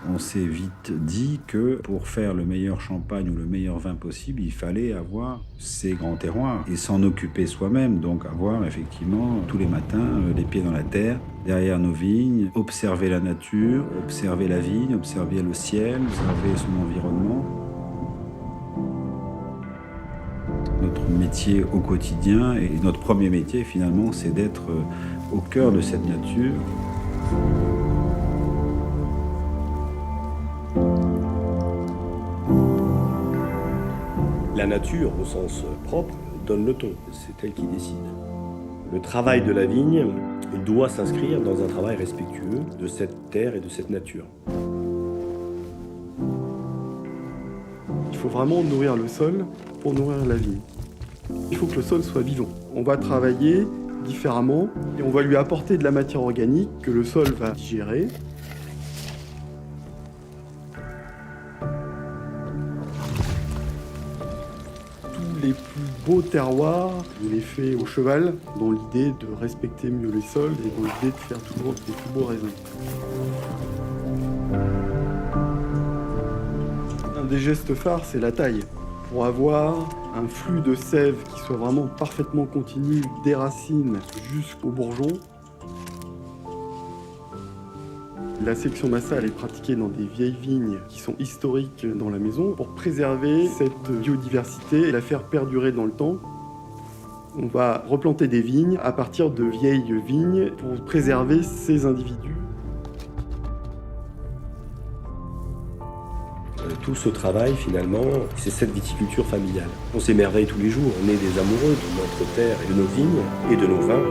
On s'est vite dit que pour faire le meilleur champagne ou le meilleur vin possible, il fallait avoir ces grands terroirs et s'en occuper soi-même. Donc avoir effectivement tous les matins les pieds dans la terre, derrière nos vignes, observer la nature, observer la vigne, observer le ciel, observer son environnement. Notre métier au quotidien et notre premier métier finalement, c'est d'être au cœur de cette nature. La nature, au sens propre, donne le ton. C'est elle qui décide. Le travail de la vigne doit s'inscrire dans un travail respectueux de cette terre et de cette nature. Il faut vraiment nourrir le sol pour nourrir la vigne. Il faut que le sol soit vivant. On va travailler différemment et on va lui apporter de la matière organique que le sol va digérer. Les plus beaux terroirs, on les fait au cheval, dans l'idée de respecter mieux les sols et dans l'idée de faire toujours des plus beaux raisins. Un des gestes phares, c'est la taille. Pour avoir un flux de sève qui soit vraiment parfaitement continu, des racines jusqu'au bourgeon. La sélection massale est pratiquée dans des vieilles vignes qui sont historiques dans la maison pour préserver cette biodiversité et la faire perdurer dans le temps. On va replanter des vignes à partir de vieilles vignes pour préserver ces individus. Tout ce travail, finalement, c'est cette viticulture familiale. On s'émerveille tous les jours, on est des amoureux de notre terre et de nos vignes et de nos vins.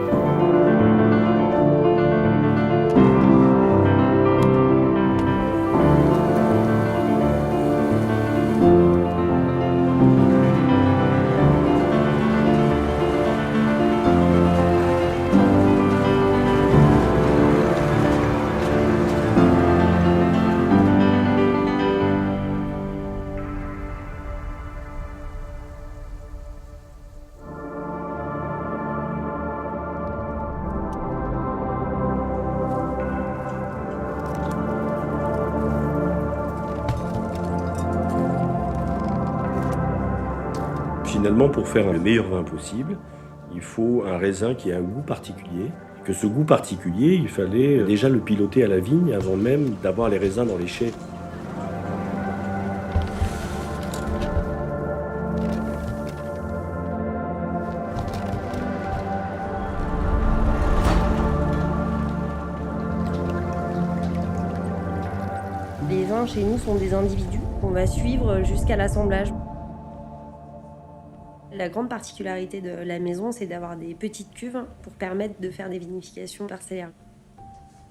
Finalement, pour faire le meilleur vin possible, il faut un raisin qui a un goût particulier. Que ce goût particulier, il fallait déjà le piloter à la vigne avant même d'avoir les raisins dans les chais. Les vins chez nous sont des individus qu'on va suivre jusqu'à l'assemblage. La grande particularité de la maison, c'est d'avoir des petites cuves pour permettre de faire des vinifications parcellaires.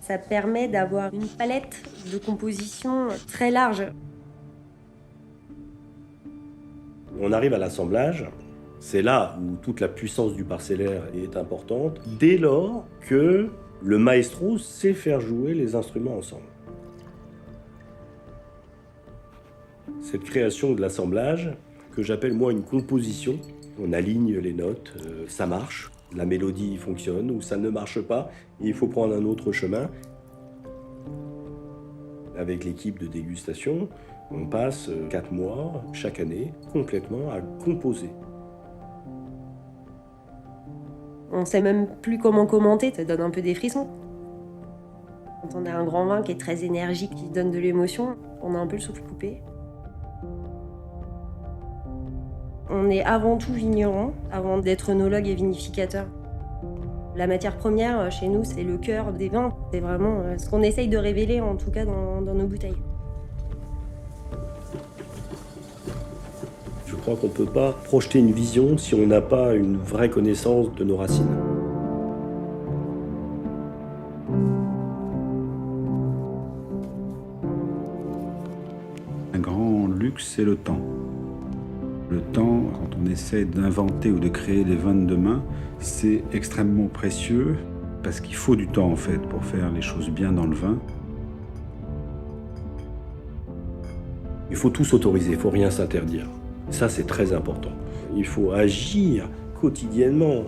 Ça permet d'avoir une palette de composition très large. On arrive à l'assemblage, c'est là où toute la puissance du parcellaire est importante, dès lors que le maestro sait faire jouer les instruments ensemble. Cette création de l'assemblage, que j'appelle moi une composition, on aligne les notes, ça marche, la mélodie fonctionne ou ça ne marche pas, et il faut prendre un autre chemin. Avec l'équipe de dégustation, on passe 4 mois chaque année complètement à composer. On ne sait même plus comment commenter, ça donne un peu des frissons. Quand on a un grand vin qui est très énergique, qui donne de l'émotion, on a un peu le souffle coupé. On est avant tout vigneron, avant d'être œnologue et vinificateur. La matière première, chez nous, c'est le cœur des vins. C'est vraiment ce qu'on essaye de révéler, en tout cas, dans nos bouteilles. Je crois qu'on ne peut pas projeter une vision si on n'a pas une vraie connaissance de nos racines. Un grand luxe, c'est le temps. Le temps, quand on essaie d'inventer ou de créer des vins de demain, c'est extrêmement précieux parce qu'il faut du temps en fait pour faire les choses bien dans le vin. Il faut tout s'autoriser, il ne faut rien s'interdire. Ça, c'est très important. Il faut agir quotidiennement,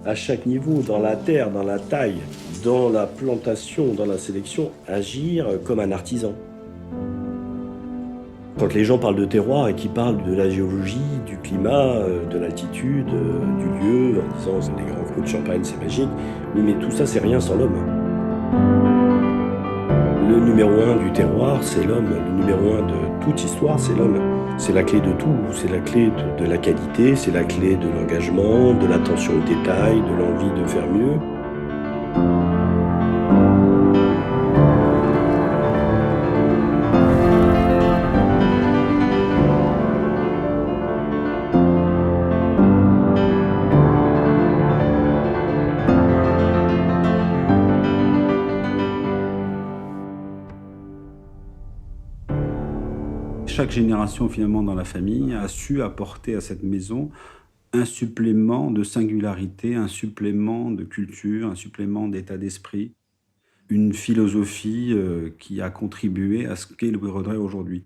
à chaque niveau, dans la terre, dans la taille, dans la plantation, dans la sélection, agir comme un artisan. Quand les gens parlent de terroir et qu'ils parlent de la géologie, du climat, de l'altitude, du lieu, en disant les grands crus de Champagne, c'est magique, oui, mais tout ça, c'est rien sans l'homme. Le numéro 1 du terroir, c'est l'homme. Le numéro 1 de toute histoire, c'est l'homme. C'est la clé de tout. C'est la clé de la qualité, c'est la clé de l'engagement, de l'attention aux détails, de l'envie de faire mieux. Chaque génération, finalement, dans la famille, a su apporter à cette maison un supplément de singularité, un supplément de culture, un supplément d'état d'esprit, une philosophie qui a contribué à ce qu'est le Béreudrey aujourd'hui.